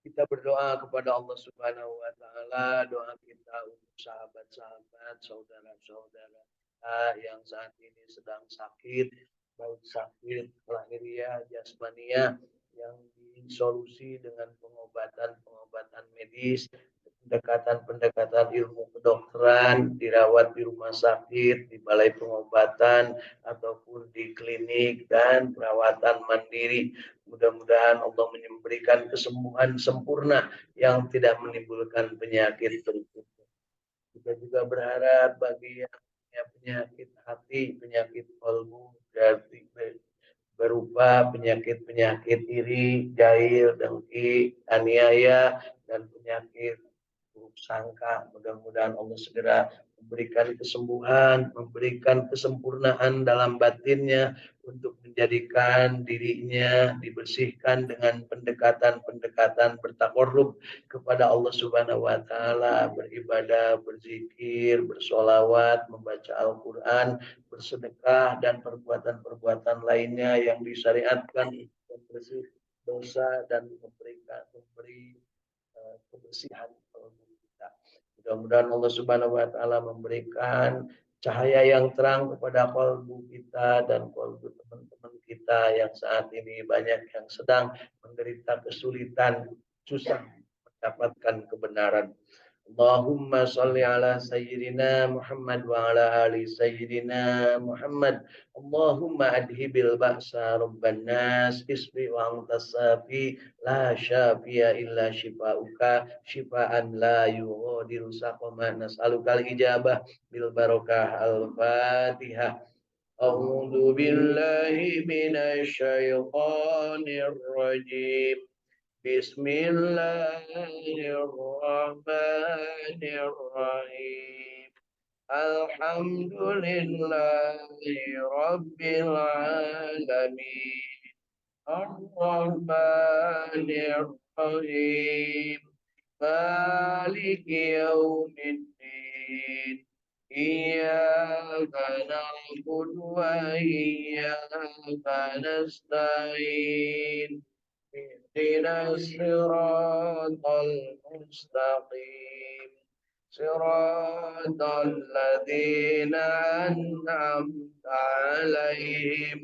Kita berdoa kepada Allah Subhanahu wa taala, doa kita untuk sahabat-sahabat, saudara-saudara yang saat ini sedang sakit, baik sakit lahiriah, jasmaniah, yang disolusi dengan pengobatan medis, pendekatan ilmu kedokteran, dirawat di rumah sakit, di balai pengobatan, ataupun di klinik dan perawatan mandiri. Mudah-mudahan Allah memberikan kesembuhan sempurna yang tidak menimbulkan penyakit berikutnya. Kita juga berharap bagi yang punya penyakit hati, penyakit kalbu, berarti berupa penyakit-penyakit iri, jahil, dengki, aniaya, dan penyakit buruk sangka. Mudah-mudahan Allah segera memberikan kesembuhan, memberikan kesempurnaan dalam batinnya untuk menjadikan dirinya dibersihkan dengan pendekatan-pendekatan bertakarrub kepada Allah Subhanahu wa taala, beribadah, berzikir, bersolawat, membaca Al-Qur'an, bersedekah, dan perbuatan-perbuatan lainnya yang disyariatkan untuk bersih dosa dan memberi kebersihan kita. Mudah-mudahan Allah Subhanahu wa taala memberikan cahaya yang terang kepada kalbu kita dan kalbu teman-teman kita yang saat ini banyak yang sedang menderita kesulitan, susah mendapatkan kebenaran. Allahumma salli ala sayyidina Muhammad wa ala ali sayyidina Muhammad. Allahumma adhibil ba'sa rabban nas isfi wa antas safi la syafiya illa shifauka shifaan la yughadiru saqama nas'alukal ijabah bil barakah al-fatihah. A'udzu billahi minasy syaithanir rajim. Bismillahirrahmanirrahim. Alhamdulillahi Rabbil Alamin. Ar-Rahmanir Rahim. Maliki Yaumiddin. Iyyaka na'budu wa iyyaka nasta'in. اهدنا الصراط المستقيم صراط الذين أنعمت عليهم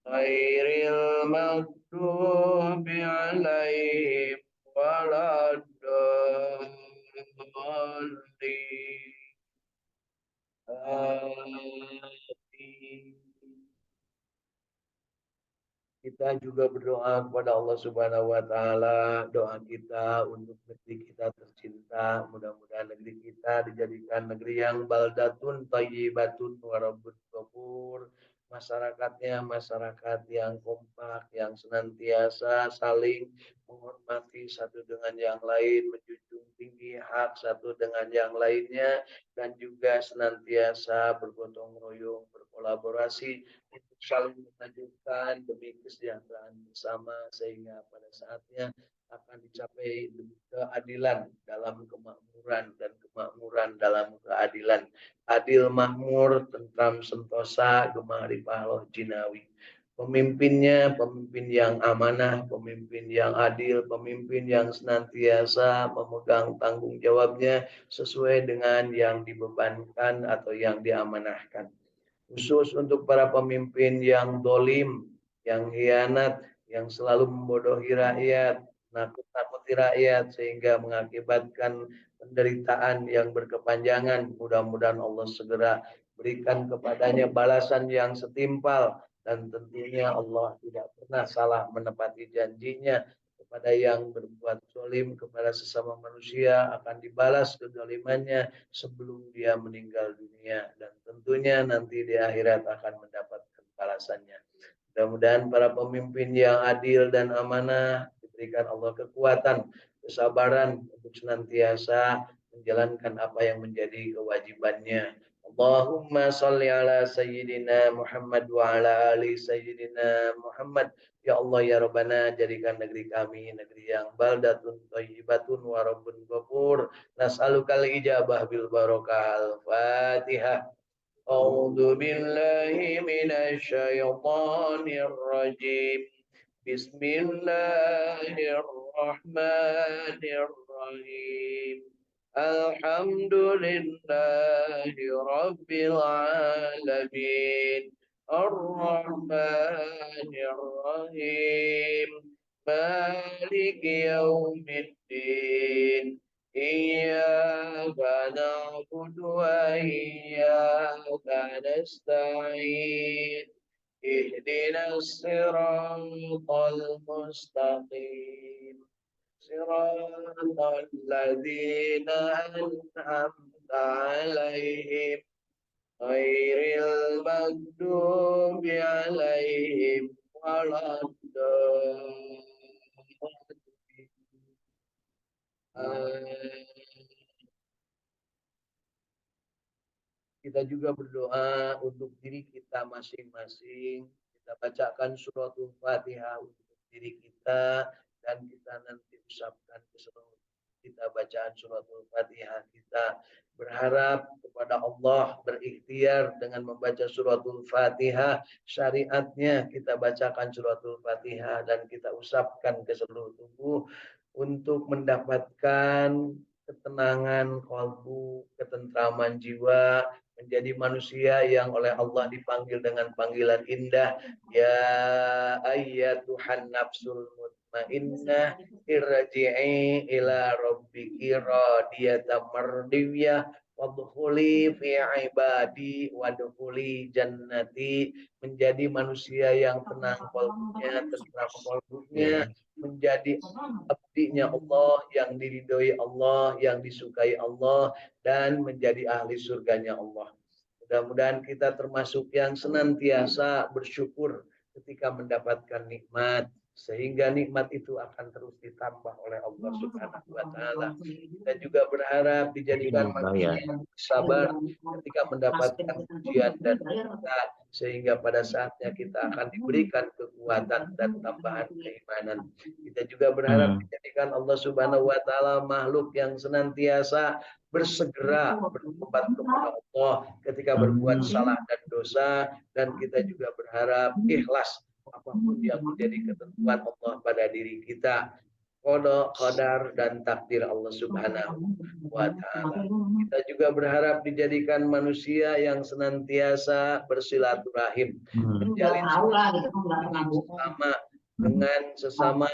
غير المغضوب عليهم ولا الضالين. Kita juga berdoa kepada Allah Subhanahu wa taala, doa kita untuk negeri kita tercinta, mudah-mudahan negeri kita dijadikan negeri yang baldatun thayyibatun wa rabbun ghafur. Masyarakatnya masyarakat yang kompak, yang senantiasa saling menghormati satu dengan yang lain, menjunjung tinggi hak satu dengan yang lainnya, dan juga senantiasa bergotong royong, berkolaborasi untuk saling memajukan demi kesejahteraan bersama, sehingga pada saatnya akan dicapai keadilan dalam kemakmuran dan kemakmuran dalam keadilan. Adil makmur, tentram sentosa, gemah ripah jinawi. Pemimpinnya pemimpin yang amanah, pemimpin yang adil, pemimpin yang senantiasa memegang tanggung jawabnya sesuai dengan yang dibebankan atau yang diamanahkan. Khusus untuk para pemimpin yang dolim, yang hianat, yang selalu membodohi rakyat, nakut-nakuti rakyat sehingga mengakibatkan penderitaan yang berkepanjangan. Mudah-mudahan Allah segera berikan kepadanya balasan yang setimpal, dan tentunya Allah tidak pernah salah menepati janjinya. Kepada yang berbuat zalim kepada sesama manusia akan dibalas kezalimannya sebelum dia meninggal dunia, dan tentunya nanti di akhirat akan mendapatkan balasannya. Mudah-mudahan para pemimpin yang adil dan amanah diberikan Allah kekuatan, kesabaran untuk senantiasa menjalankan apa yang menjadi kewajibannya. Allahumma salli ala sayyidina Muhammad wa ala ali sayyidina Muhammad. Ya Allah ya Rabbana, jadikan negeri kami negeri yang baldatun thayyibatun wa rabbun ghafur. Nas'alukal ijabah bil barakah al-Fatihah. A'udzu billahi minasy syaithanir rajim. Bismillahirrahmanirrahim. Alhamdulillahi Rabbil Alamin. Ar-Rahmanir Rahim. Maliki Yaumiddin. Iyyaka na'budu wa iyyaka nasta'in. Ihdinas siratal mustaqim. Siratal ladzina an'amta 'alaihim ghairil maghdubi 'alaihim waladdallin. Kita juga berdoa untuk diri kita masing-masing. Kita bacakan suratul Fatihah untuk diri kita dan kita nanti usapkan ke seluruh kita bacaan suratul Fatihah. Kita berharap kepada Allah, berikhtiar dengan membaca suratul Fatihah. Syariatnya kita bacakan suratul Fatihah dan kita usapkan ke seluruh tubuh untuk mendapatkan ketenangan kalbu, ketentraman jiwa, menjadi manusia yang oleh Allah dipanggil dengan panggilan indah, ya ayyatuhan nafsul mutmainnah irji'i ila rabbiki radiyatan mardiyah wadkhuli fi ibadi wadkhuli jannati. Menjadi manusia yang tenang kalbunya, tentram kalbunya, menjadi abdinya Allah, yang diridhoi Allah, yang disukai Allah, dan menjadi ahli surganya Allah. Mudah-mudahan kita termasuk yang senantiasa bersyukur ketika mendapatkan nikmat, sehingga nikmat itu akan terus ditambah oleh Allah Subhanahu wa taala. Kita juga berharap dijadikan manusia yang sabar ketika mendapatkan ujian dan duka, sehingga pada saatnya kita akan diberikan kekuatan dan tambahan keimanan. Kita juga berharap dijadikan Allah Subhanahu wa taala makhluk yang senantiasa bersegera bertobat kepada Allah ketika berbuat salah dan dosa, dan kita juga berharap ikhlas apapun yang menjadi ketentuan Allah pada diri kita, qadar dan takdir Allah Subhanahu wa taala. Kita juga berharap dijadikan manusia yang senantiasa bersilaturahim, menjalin silaturahim sama dengan sesama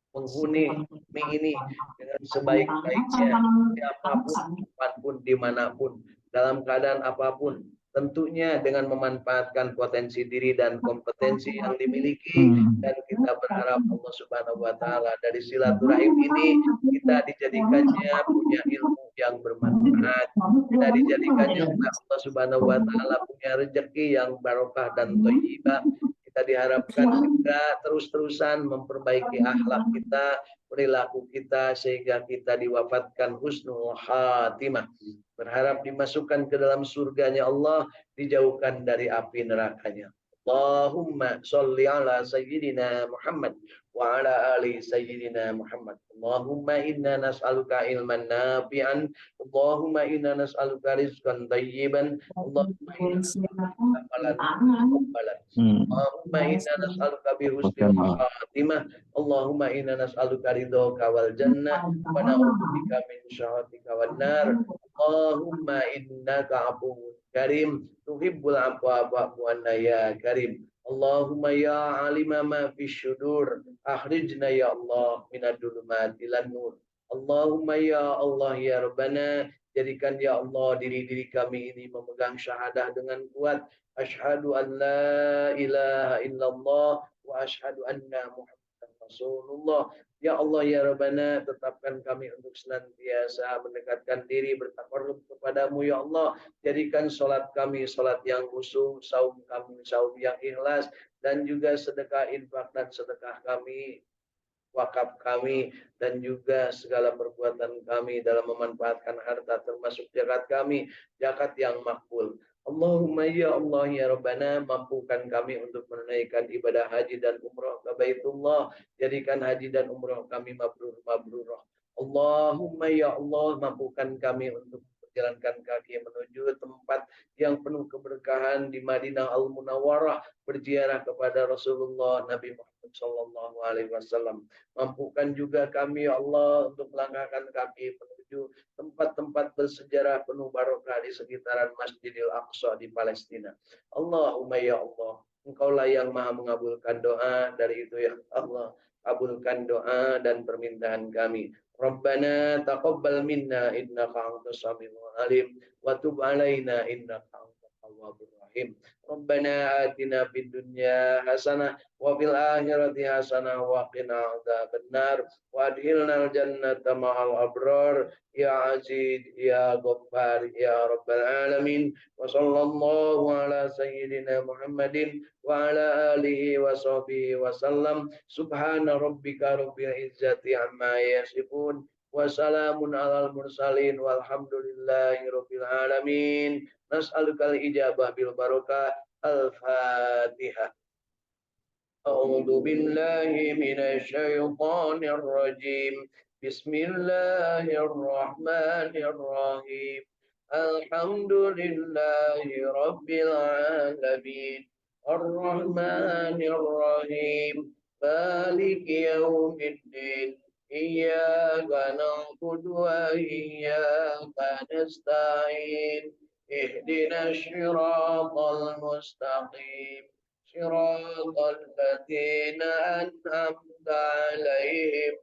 penghuni bumi ini dengan sebaik-baiknya, siapapun, kapanpun, dimanapun, dalam keadaan apapun, tentunya dengan memanfaatkan potensi diri dan kompetensi yang dimiliki. Dan kita berharap Allah Subhanahu wa taala dari silaturahim ini kita dijadikannya punya ilmu yang bermanfaat, kita dijadikannya Allah Subhanahu wa taala punya rezeki yang barokah dan thayyibah. Kita diharapkan juga terus-terusan memperbaiki akhlak kita, perilaku kita, sehingga kita diwafatkan husnul khatimah. Berharap dimasukkan ke dalam surganya Allah, dijauhkan dari api nerakanya. Allahumma sholli ala sayyidina Muhammad wa ala ali sayyidina Muhammad. Allahumma inna nas'aluka ilman nafi'an. Allahumma inna nas'aluka rizqan thayyiban. Allahumma inna nas'aluka amalan muqabbalan. Allahumma inna nas'aluka bi husnil khatimah. Allahumma inna nas'aluka ridhaka wal jannah wa na'udzubika min syahhatika wan nar. Allahumma innaka afuwwun karim tuhibbul afwa fa'fu anna ya karim. Allahumma ya alima ma fis syudur akhrijna ya Allah minad dhulumati ilan nur. Allahumma ya Allah ya Rabbana, jadikan ya Allah diri-diri kami ini memegang syahadah dengan kuat. Asyhadu an la ilaha illallah wa asyhadu anna Muhammadan Rasulullah. Ya Allah ya Rabbana, tetapkan kami untuk senantiasa mendekatkan diri bertakarrub kepadamu ya Allah. Jadikan sholat kami sholat yang khusyuk, saum kami saum yang ikhlas, dan juga sedekah infak dan sedekah kami, wakaf kami, dan juga segala perbuatan kami dalam memanfaatkan harta termasuk zakat kami, zakat yang makbul. Allahumma ya Allah ya Rabbana, mampukan kami untuk menunaikan ibadah haji dan umrah ke Baitullah. Jadikan haji dan umrah kami mabrur mabrurah. Allahumma ya Allah, mampukan kami untuk jalankan kaki menuju tempat yang penuh keberkahan di Madinah Al-Munawwarah, berziarah kepada Rasulullah Nabi Muhammad Sallallahu Alaihi Wasallam. Mampukan juga kami, ya Allah, untuk melangkahkan kaki menuju tempat-tempat bersejarah penuh barokah di sekitaran Masjidil Aqsa di Palestina. Allahumma ya Allah, Engkaulah yang maha mengabulkan doa. Dari itu ya Allah, kabulkan doa dan permintaan kami. Rabbana taqabbal minna innaka antas samiul alim wa tub alaina innaka antat tawwabur rahim. Rabbana atina fid dunya hasanah wa fil akhirati hasanah wa qina adzabannar wa adkhilnal jannata ma'al abrar ya aziz ya ghaffar ya rabbal alamin. Wa sallallahu ala sayyidina Muhammadin wa ala alihi wa sahbihi wa sallam. Subhana rabbika rabbil izzati amma yasifun wa salamun alal mursalin walhamdulillahi rabbil alamin. Nas'alukal ijabah bil barakah. Al-Fatihah. A'udzu billahi minasy syaithanir rajim. Bismillahirrahmanirrahim. Alhamdulillahi rabbil alamin. Ar-Rahmanir Rahim. Maliki yaumiddin. Iyyaka na'budu wa iyyaka nasta'in. Ihdinas siratal mustaqim. Siratal ladzina an'amta 'alaihim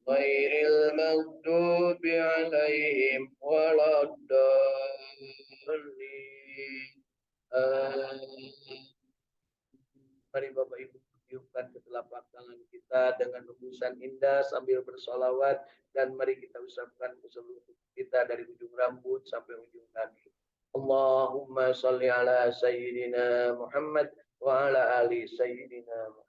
ghairil maghdubi 'alaihim waladdallin. Mari Bapak Ibu tiupkan ke telapak tangan kita dengan hembusan indah sambil bersolawat, dan mari kita ucapkan ke seluruh kita dari ujung rambut sampai ujung kaki. Allahumma sholli ala sayyidina Muhammad wa ala ali sayyidina Muhammad.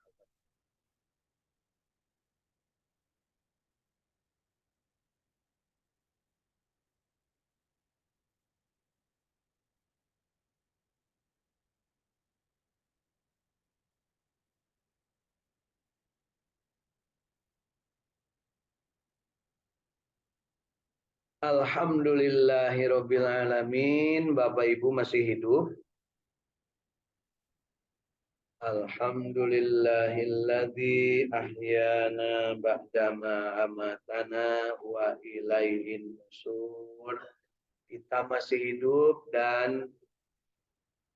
Alhamdulillahirabbil alamin. Bapak Ibu masih hidup? Alhamdulillahilladzi ahyana ba'dama amatana wa ilaihin nusur. Kita masih hidup dan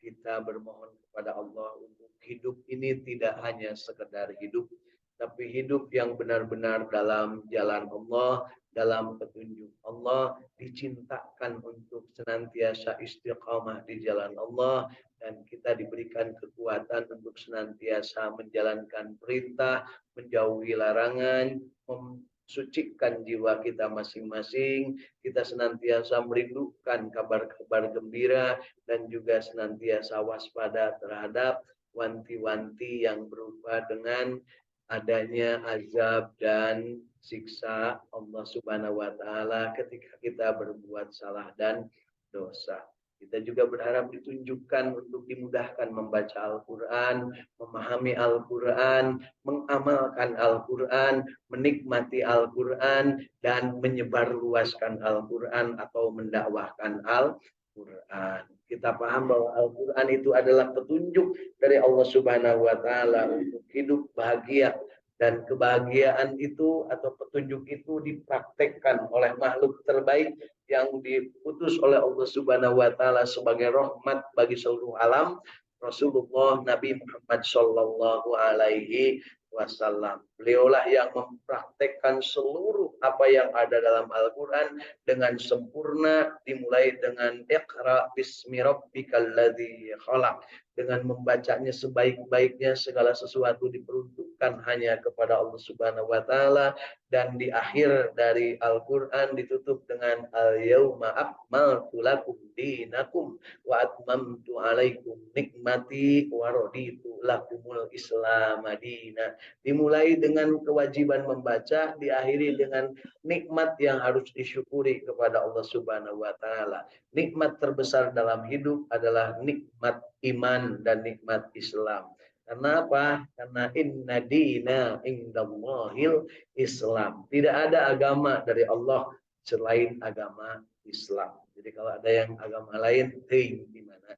kita bermohon kepada Allah untuk hidup ini tidak hanya sekedar hidup, tapi hidup yang benar-benar dalam jalan Allah, dalam petunjuk Allah, dicintakan untuk senantiasa istiqamah di jalan Allah, dan kita diberikan kekuatan untuk senantiasa menjalankan perintah, menjauhi larangan, mensucikan jiwa kita masing-masing. Kita senantiasa merindukan kabar-kabar gembira dan juga senantiasa waspada terhadap wanti-wanti yang berupa dengan adanya azab dan siksa Allah Subhanahu wa taala ketika kita berbuat salah dan dosa. Kita juga berharap ditunjukkan untuk dimudahkan membaca Al-Quran, memahami Al-Quran, mengamalkan Al-Quran, menikmati Al-Quran, dan menyebarluaskan Al-Quran atau mendakwahkan Al-Quran. Kita paham bahwa Al-Quran itu adalah petunjuk dari Allah Subhanahu wa taala untuk hidup bahagia, dan kebahagiaan itu atau petunjuk itu dipraktekkan oleh makhluk terbaik yang diputus oleh Allah Subhanahu wa taala sebagai rahmat bagi seluruh alam, Rasulullah Nabi Muhammad sallallahu alaihi wasallam. Beliaulah yang mempraktekkan seluruh apa yang ada dalam Al-Quran dengan sempurna, dimulai dengan Iqra bismi rabbikal ladzi khalaq. Dengan membacanya sebaik-baiknya, segala sesuatu diperuntukkan hanya kepada Allah Subhanahu wa taala, dan di akhir dari Al-Qur'an ditutup dengan al-yauma akmaltu lakum dinakum wa atmamtu alaikum nikmati wa raditu lakumul Islam madina. Dimulai dengan kewajiban membaca, diakhiri dengan nikmat yang harus disyukuri kepada Allah Subhanahu wa taala. Nikmat terbesar dalam hidup adalah nikmat iman dan nikmat Islam. Karena apa? Karena inna dina indallahil Islam. Tidak ada agama dari Allah selain agama Islam. Jadi kalau ada yang agama lain, ting gimana?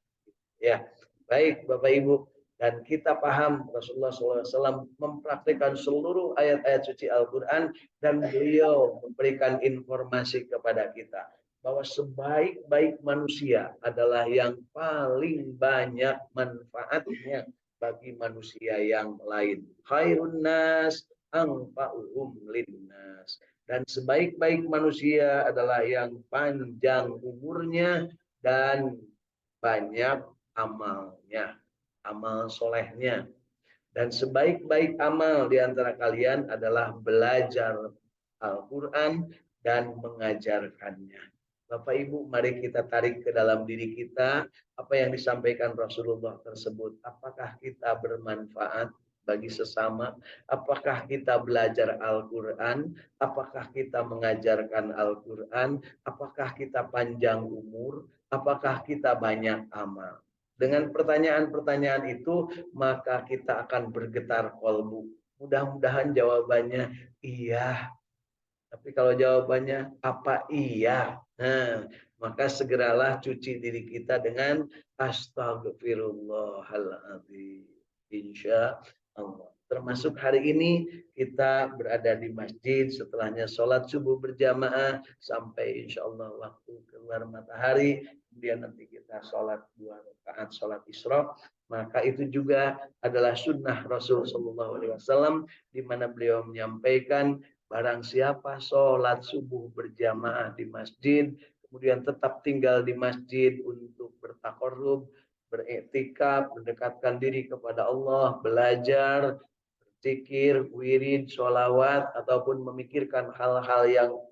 Ya, baik Bapak Ibu. Dan kita paham Rasulullah SAW mempraktikkan seluruh ayat-ayat suci Al-Quran dan beliau memberikan informasi kepada kita bahwa sebaik-baik manusia adalah yang paling banyak manfaatnya bagi manusia yang lain. Khairun nas anfa'uhum linnas. Dan sebaik-baik manusia adalah yang panjang umurnya dan banyak amalnya, amal solehnya. Dan sebaik-baik amal di antara kalian adalah belajar Al-Quran dan mengajarkannya. Bapak Ibu, mari kita tarik ke dalam diri kita apa yang disampaikan Rasulullah tersebut. Apakah kita bermanfaat bagi sesama? Apakah kita belajar Al-Quran? Apakah kita mengajarkan Al-Quran? Apakah kita panjang umur? Apakah kita banyak amal? Dengan pertanyaan-pertanyaan itu, maka kita akan bergetar kolbu. Mudah-mudahan jawabannya iya. Tapi kalau jawabannya apa iya? Nah, maka segeralah cuci diri kita dengan astagfirullahaladzim. Insya Allah. Termasuk hari ini kita berada di masjid setelahnya sholat subuh berjamaah sampai insya Allah waktu keluar matahari. Kemudian nanti kita sholat 2 rakaat sholat isyraq. Maka itu juga adalah sunnah Rasul Shallallahu Alaihi Wasallam di mana beliau menyampaikan barang siapa sholat subuh berjamaah di masjid, kemudian tetap tinggal di masjid untuk bertakarrub, beriktikaf, mendekatkan diri kepada Allah, belajar, berzikir, wirid, sholawat, ataupun memikirkan hal-hal yang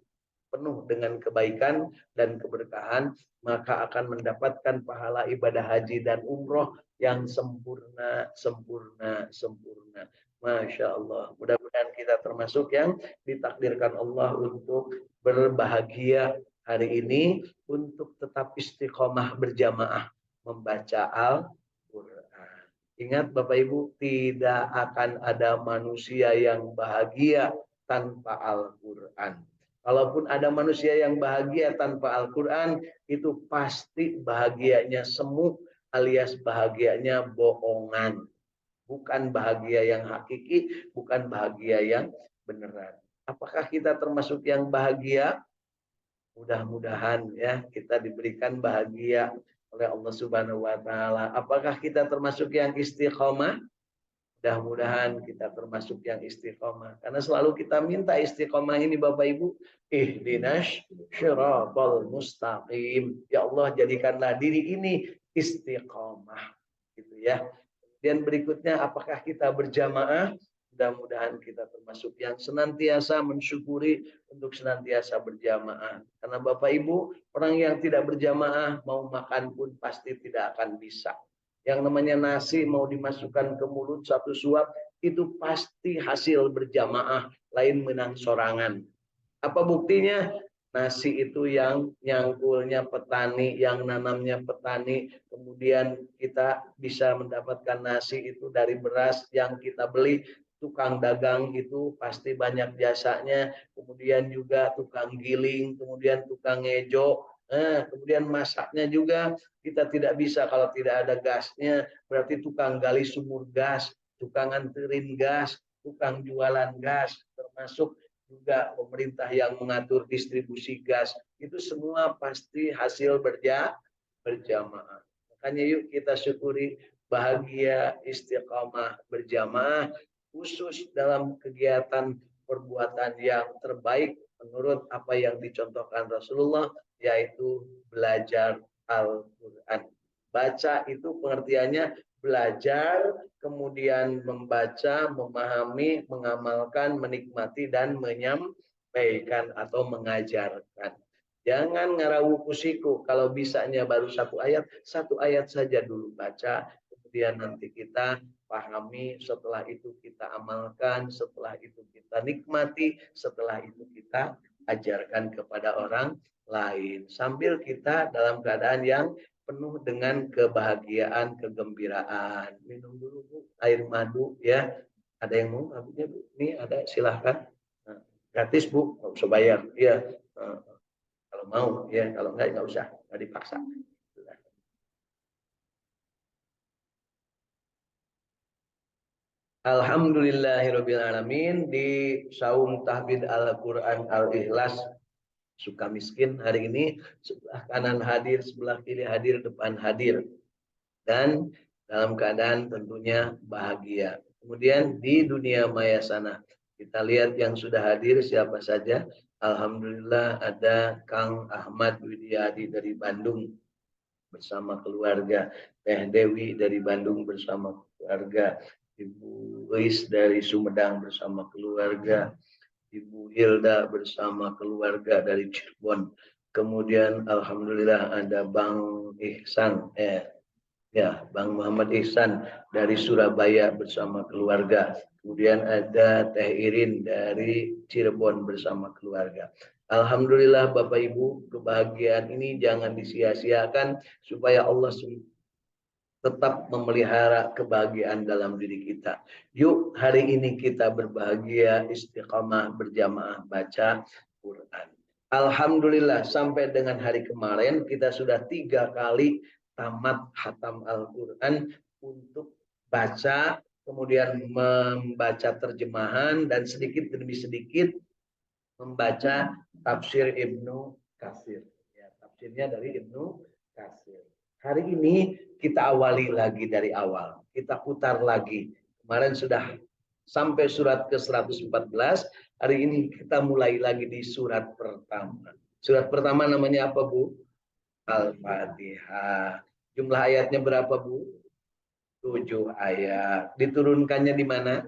penuh dengan kebaikan dan keberkahan, maka akan mendapatkan pahala ibadah haji dan umroh yang sempurna, sempurna, sempurna. Masya Allah. Mudah-mudahan kita termasuk yang ditakdirkan Allah untuk berbahagia hari ini, untuk tetap istiqomah berjamaah membaca Al-Quran. Ingat Bapak Ibu, tidak akan ada manusia yang bahagia tanpa Al-Quran. Kalaupun ada manusia yang bahagia tanpa Al-Quran, itu pasti bahagianya semu alias bahagianya bohongan. Bukan bahagia yang hakiki, bukan bahagia yang beneran. Apakah kita termasuk yang bahagia? Mudah-mudahan ya kita diberikan bahagia oleh Allah Subhanahu wa taala. Apakah kita termasuk yang istiqomah? Mudah-mudahan kita termasuk yang istiqomah. Karena selalu kita minta istiqomah ini Bapak Ibu. Ihdinas syiratal mustaqim. Ya Allah, jadikanlah diri ini istiqomah. Gitu ya. Dan berikutnya, apakah kita berjamaah? Mudah-mudahan kita termasuk yang senantiasa mensyukuri untuk senantiasa berjamaah. Karena Bapak Ibu, orang yang tidak berjamaah mau makan pun pasti tidak akan bisa. Yang namanya nasi mau dimasukkan ke mulut satu suap, itu pasti hasil berjamaah, lain menang sorangan. Apa buktinya? Nasi itu yang nyangkulnya petani, yang nanamnya petani, kemudian kita bisa mendapatkan nasi itu dari beras yang kita beli. Tukang dagang itu pasti banyak jasanya, kemudian juga tukang giling, kemudian tukang ngejo, kemudian masaknya juga kita tidak bisa kalau tidak ada gasnya, berarti tukang gali sumur gas, tukang anterin gas, tukang jualan gas, termasuk juga pemerintah yang mengatur distribusi gas, itu semua pasti hasil berjamaah. Makanya yuk kita syukuri bahagia istiqamah berjamaah, khusus dalam kegiatan perbuatan yang terbaik menurut apa yang dicontohkan Rasulullah, yaitu belajar Al-Quran. Baca itu pengertiannya belajar, kemudian membaca, memahami, mengamalkan, menikmati, dan menyampaikan atau mengajarkan. Jangan ngarawu kusiku, kalau bisanya baru satu ayat saja dulu baca, kemudian nanti kita pahami, setelah itu kita amalkan, setelah itu kita nikmati, setelah itu kita ajarkan kepada orang lain. Sambil kita dalam keadaan yang penuh dengan kebahagiaan, kegembiraan. Minum dulu Bu, air madu ya. Ada yang mau mabuknya Bu? Ini ada, silahkan. Gratis Bu, nggak usah bayar. Ya. Kalau kalau mau ya, kalau enggak usah, enggak dipaksa. Alhamdulillahirobbilalamin. Di saum tahfidz Al-Quran Al-Ikhlas suka miskin hari ini, sebelah kanan hadir, sebelah kiri hadir, depan hadir, dan dalam keadaan tentunya bahagia. Kemudian di dunia maya sana kita lihat yang sudah hadir siapa saja. Alhamdulillah ada Kang Ahmad Widiadi dari Bandung bersama keluarga, Teh Dewi dari Bandung bersama keluarga, Ibu Luis dari Sumedang bersama keluarga, Ibu Hilda bersama keluarga dari Cirebon. Kemudian alhamdulillah ada Bang Ihsan, Bang Muhammad Ihsan dari Surabaya bersama keluarga. Kemudian ada Teh Irin dari Cirebon bersama keluarga. Alhamdulillah Bapak Ibu, kebahagiaan ini jangan disia-siakan supaya Allah tetap memelihara kebahagiaan dalam diri kita. Yuk hari ini kita berbahagia, istiqamah, berjamaah baca Quran. Alhamdulillah sampai dengan hari kemarin kita sudah 3 kali tamat hatam Al-Quran untuk baca, kemudian membaca terjemahan, dan sedikit demi sedikit membaca tafsir Ibnu Katsir. Ya, tafsirnya dari Ibnu Katsir. Hari ini kita awali lagi dari awal. Kita putar lagi. Kemarin sudah sampai surat ke-114. Hari ini kita mulai lagi di surat pertama. Surat pertama namanya apa, Bu? Al-Fatihah. Jumlah ayatnya berapa, Bu? 7 ayat. Diturunkannya di mana?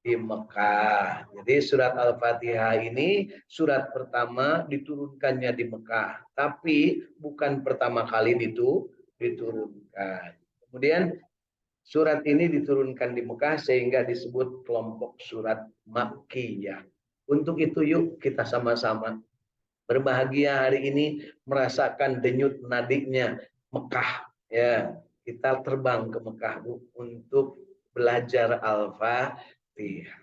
Di Mekah. Jadi surat Al-Fatihah ini surat pertama diturunkannya di Mekah, tapi bukan pertama kali diturunkan. Kemudian surat ini diturunkan di Mekah sehingga disebut kelompok surat Makkiyah. Untuk itu yuk kita sama-sama berbahagia hari ini merasakan denyut nadinya Mekah, ya. Kita terbang ke Mekah, Bu, untuk belajar Al-Fatihah.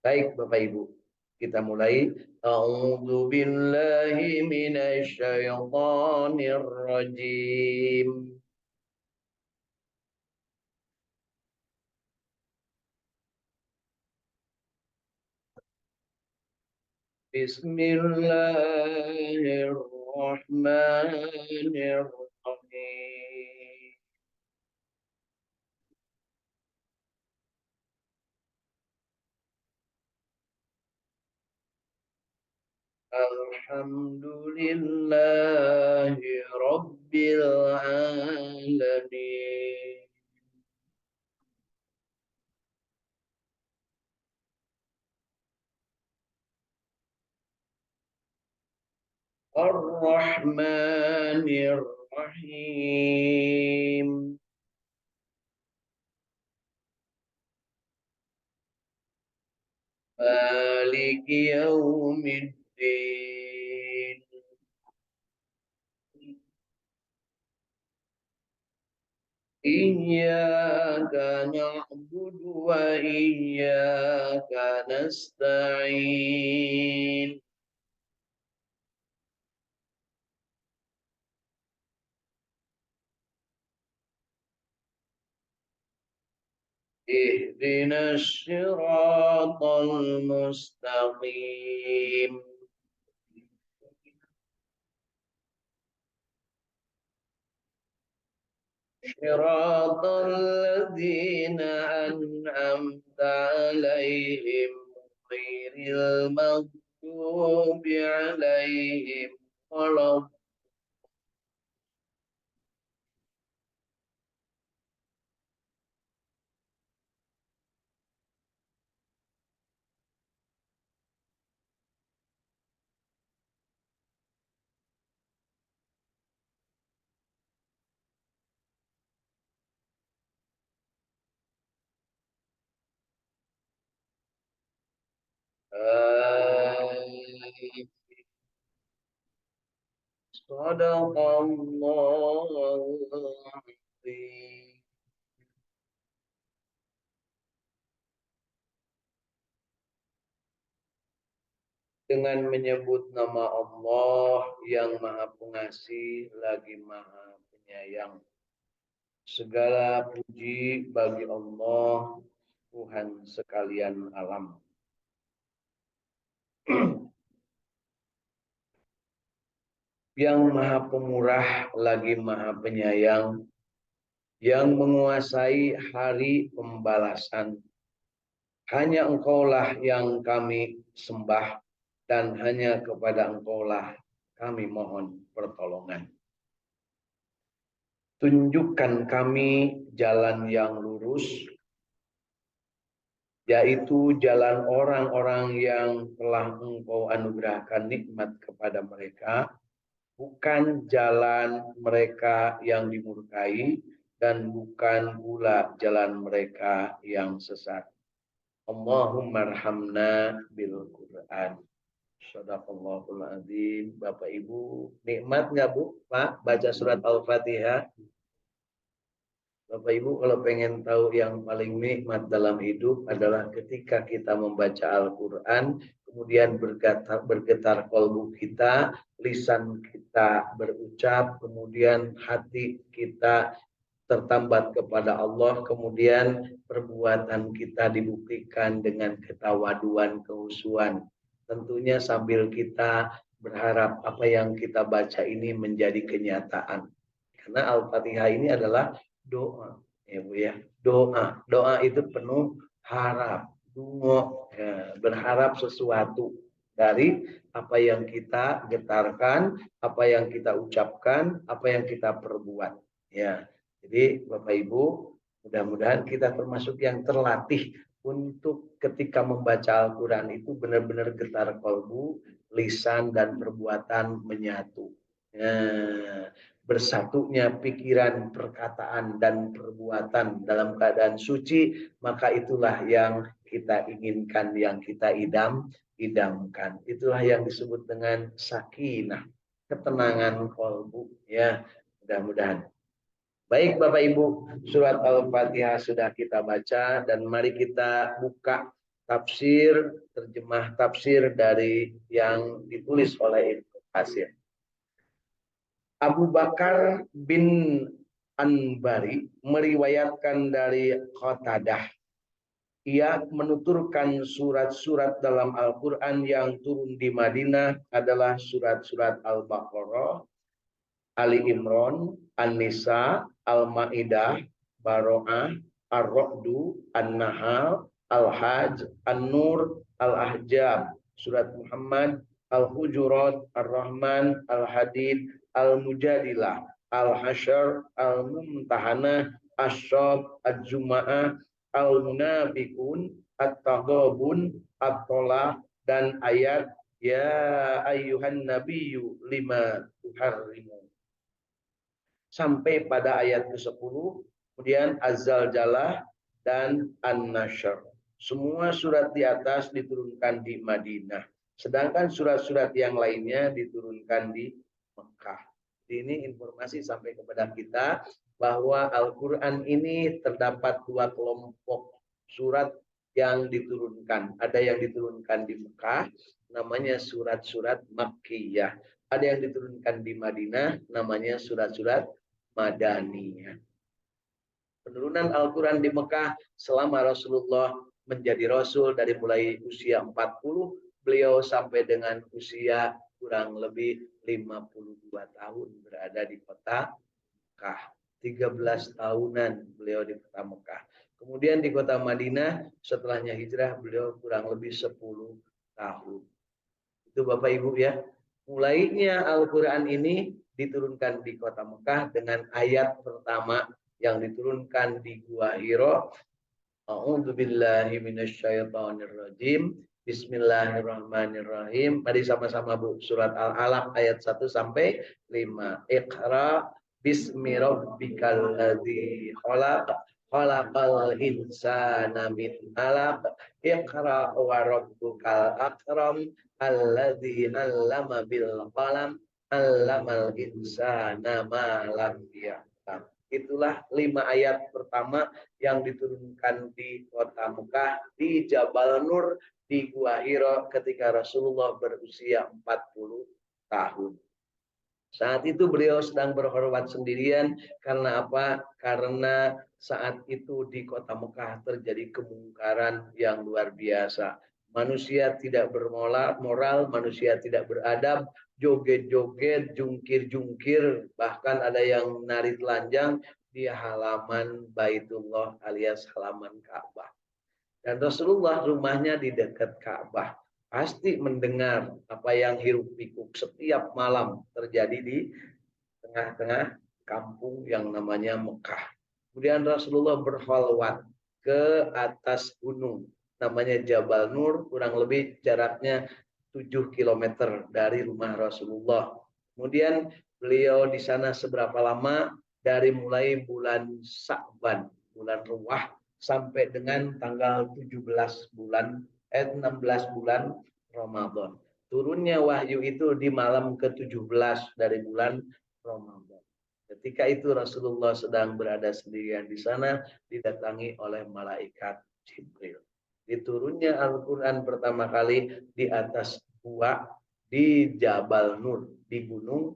Baik Bapak Ibu, kita mulai. A'udzu billahi minasy syaithanir rajim. Bismillahirrahmanirrahim. Alhamdulillahi Rabbil Alamin. Ar-Rahmanir Rahim. Maliki Yaumiddin. Iyyaka na'budu wa iyyaka nasta'in. Ihdinas siratal mustaqim. Siratal ladzina an'amta 'alaihim ghairil maghdubi 'alaihim walad. Sadaqallahul azim. dengan menyebut nama Allah yang Maha Pengasih lagi Maha Penyayang. Segala puji bagi Allah, Tuhan sekalian alam. Yang Maha Pemurah lagi Maha Penyayang, yang menguasai hari pembalasan. Hanya Engkaulah yang kami sembah, dan hanya kepada Engkaulah kami mohon pertolongan. Tunjukkan kami jalan yang lurus, yaitu jalan orang-orang yang telah Engkau anugerahkan nikmat kepada mereka, bukan jalan mereka yang dimurkai, dan bukan pula jalan mereka yang sesat. Allahumma arhamna bil Quran. Shadaqallahul azim. Bapak Ibu, nikmat nggak Bu, Pak, baca surat Al-Fatihah? Bapak Ibu, kalau pengen tahu yang paling nikmat dalam hidup adalah ketika kita membaca Al-Quran, kemudian bergetar kolbu kita, lisan kita berucap, kemudian hati kita tertambat kepada Allah, kemudian perbuatan kita dibuktikan dengan ketawaduan, kehusuan. Tentunya sambil kita berharap apa yang kita baca ini menjadi kenyataan. Karena Al-Fatihah ini adalah doa, ya Bu ya. Doa, doa itu penuh harap, dungo, ya, berharap sesuatu dari apa yang kita getarkan, apa yang kita ucapkan, apa yang kita perbuat. Ya, jadi Bapak Ibu, mudah-mudahan kita termasuk yang terlatih untuk ketika membaca Al-Quran itu benar-benar getar kalbu, lisan dan perbuatan menyatu. Nah, bersatunya pikiran, perkataan, dan perbuatan dalam keadaan suci, maka itulah yang kita inginkan, yang kita idamkan. Itulah yang disebut dengan sakinah, ketenangan kalbu. Ya, mudah-mudahan. Baik Bapak Ibu, surat Al-Fatihah sudah kita baca, dan mari kita buka tafsir, terjemah tafsir dari yang ditulis oleh Ibnu Katsir. Abu Bakar bin Anbari meriwayatkan dari Qatadah. Ia menuturkan surat-surat dalam Al-Quran yang turun di Madinah adalah surat-surat Al-Baqarah, Ali Imran, An-Nisa, Al-Ma'idah, Baro'ah, Ar-Ra'du, An-Nahl, Al-Hajj, An-Nur, Al-Ahjab, Surat Muhammad, Al-Hujurat, Ar-Rahman, Al-Hadid, Al-Mujadilah, Al-Hasyr, Al-Mumtahanah, Ash-Shab, Al-Juma'ah, Al-Munafikun, At-Taghabun, At-Tolak, dan ayat Ya ayyuhan nabiyyu lima tuharrimu, sampai pada ayat ke-10, kemudian Az-Zalzalah dan An-Nashr. Semua surat di atas diturunkan di Madinah, sedangkan surat-surat yang lainnya diturunkan di Mekah. Ini informasi sampai kepada kita bahwa Al-Quran ini terdapat dua kelompok surat yang diturunkan. Ada yang diturunkan di Mekah, namanya surat-surat Makkiyah. Ada yang diturunkan di Madinah, namanya surat-surat Madaniyah. Penurunan Al-Quran di Mekah selama Rasulullah menjadi Rasul dari mulai usia 40, beliau sampai dengan usia kurang lebih 52 tahun berada di kota Mekah. 13 tahunan beliau di kota Mekah. Kemudian di kota Madinah setelahnya hijrah beliau kurang lebih 10 tahun. Itu Bapak Ibu ya. Mulainya Al-Quran ini diturunkan di kota Mekah dengan ayat pertama yang diturunkan di Gua Hira. A'udzubillahi minasyaitonirrajim. Bismillahirrahmanirrahim. Mari sama-sama Bu, surat Al-Alaq ayat 1 sampai 5. Iqra bismi rabbikal ladzi khalaq. Khalaqal insana min 'alaq. Iqra wa rabbukal akram. Alladzi 'allama bil qalam. 'Allamal insana ma lam ya'lam. Itulah 5 ayat pertama yang diturunkan di kota Mekah, di Jabal Nur, di Gua Hira ketika Rasulullah berusia 40 tahun. Saat itu beliau sedang berkhulwat sendirian. Karena apa? Karena saat itu di kota Mekah terjadi kemungkaran yang luar biasa. Manusia tidak bermoral, manusia tidak beradab, joget-joget, jungkir-jungkir, bahkan ada yang nari telanjang di halaman Baitullah alias halaman Ka'bah. Dan Rasulullah rumahnya di dekat Ka'bah. Pasti mendengar apa yang hiruk pikuk setiap malam terjadi di tengah-tengah kampung yang namanya Mekah. Kemudian Rasulullah berkhalwat ke atas gunung namanya Jabal Nur, kurang lebih jaraknya 7 kilometer dari rumah Rasulullah. Kemudian beliau di sana seberapa lama? Dari mulai bulan Sa'ban, bulan Ruwah, sampai dengan tanggal 16 bulan Ramadan. Turunnya wahyu itu di malam ke-17 dari bulan Ramadan. Ketika itu Rasulullah sedang berada sendirian di sana, didatangi oleh malaikat Jibril. Diturunnya Al-Quran pertama kali di atas gua di Jabal Nur, di gunung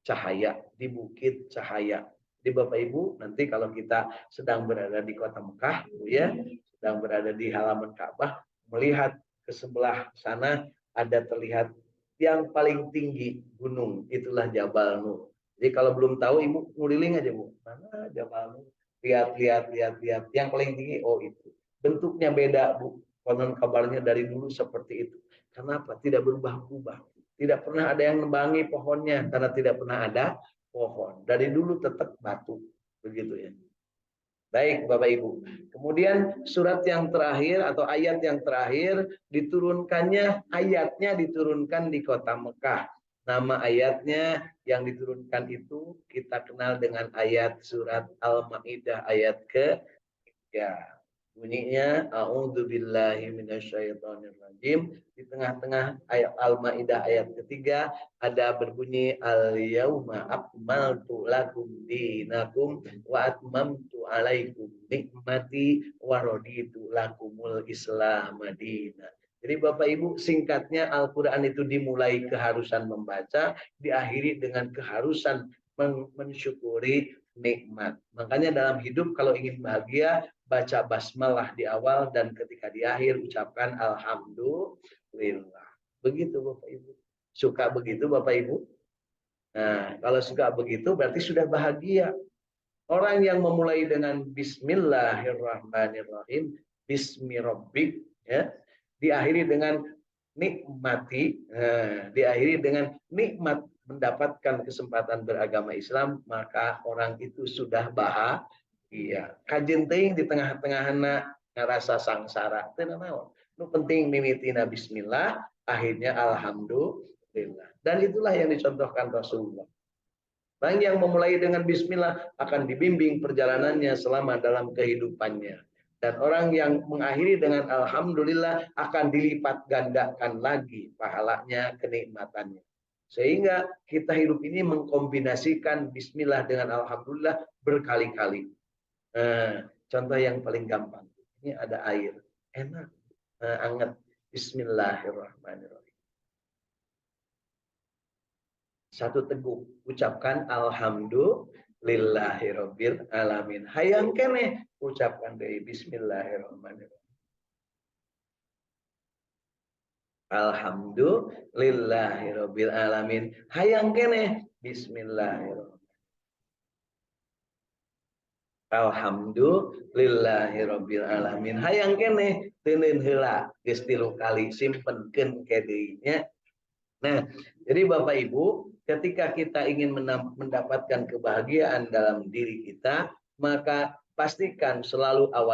cahaya, di bukit cahaya. Di Bapak Ibu, nanti kalau kita sedang berada di kota Mekah, ya, sedang berada di halaman Ka'bah, melihat ke sebelah sana ada terlihat yang paling tinggi gunung, itulah Jabal Nur. Jadi kalau belum tahu, Ibu nguriling aja, Bu. Mana Jabal Nur? Lihat, lihat, lihat, lihat. Yang paling tinggi, oh itu. Bentuknya beda, Bu. Konon kabarnya dari dulu seperti itu. Kenapa? Tidak berubah-ubah. Tidak pernah ada yang nembangi pohonnya karena tidak pernah ada pohon. Dari dulu tetap batu. Begitu ya. Baik Bapak Ibu. Kemudian surat yang terakhir atau ayat yang terakhir diturunkannya, ayatnya diturunkan di kota Mekah. Nama ayatnya yang diturunkan itu kita kenal dengan ayat surat Al-Maidah ayat ke-3. Bunyinya a'udzubillahi minasyaitonirrajim. Di tengah-tengah ayat Al-Maidah ayat ketiga ada berbunyi al-yauma akmaltu lakum dinakum wa atmamtu alaikum nikmati wa raditu lakumul Islam madina. Jadi Bapak Ibu, singkatnya Al-Qur'an itu dimulai keharusan membaca, diakhiri dengan keharusan mensyukuri nikmat. Makanya dalam hidup kalau ingin bahagia, baca basmalah di awal dan ketika di akhir ucapkan alhamdulillah. Begitu Bapak Ibu. Suka begitu Bapak Ibu? Nah, kalau suka begitu berarti sudah bahagia. Orang yang memulai dengan bismillahirrahmanirrahim, bismi rabbik, ya, diakhiri dengan nikmati, diakhiri dengan nikmat mendapatkan kesempatan beragama Islam, maka orang itu sudah bahagia. Kajen teuing di tengah-tengah anak ngerasa sangsara, teu naon. Nu penting mimitina bismillah, akhirnya alhamdulillah. Dan itulah yang dicontohkan Rasulullah. Orang yang memulai dengan bismillah akan dibimbing perjalanannya selama dalam kehidupannya. Dan orang yang mengakhiri dengan alhamdulillah akan dilipat gandakan lagi pahalanya, kenikmatannya. Sehingga kita hidup ini mengkombinasikan bismillah dengan alhamdulillah berkali-kali. Contoh yang paling gampang. Ini ada air. Enak. Anget. Bismillahirrahmanirrahim. Satu teguk, ucapkan alhamdulillahirabbil alamin. Hayang keneh ucapkan dari bismillahirrahmanirrahim. Alhamdulillahirabbil alamin. Hayang keneh bismillahirrahmanirrahim. Alhamdulillahirabbil alamin. Hayang keneh teuneun heula geus 3 kali simpenkeun ke deui nya. Nah, jadi Bapak Ibu, ketika kita ingin mendapatkan kebahagiaan dalam diri kita, maka pastikan selalu awal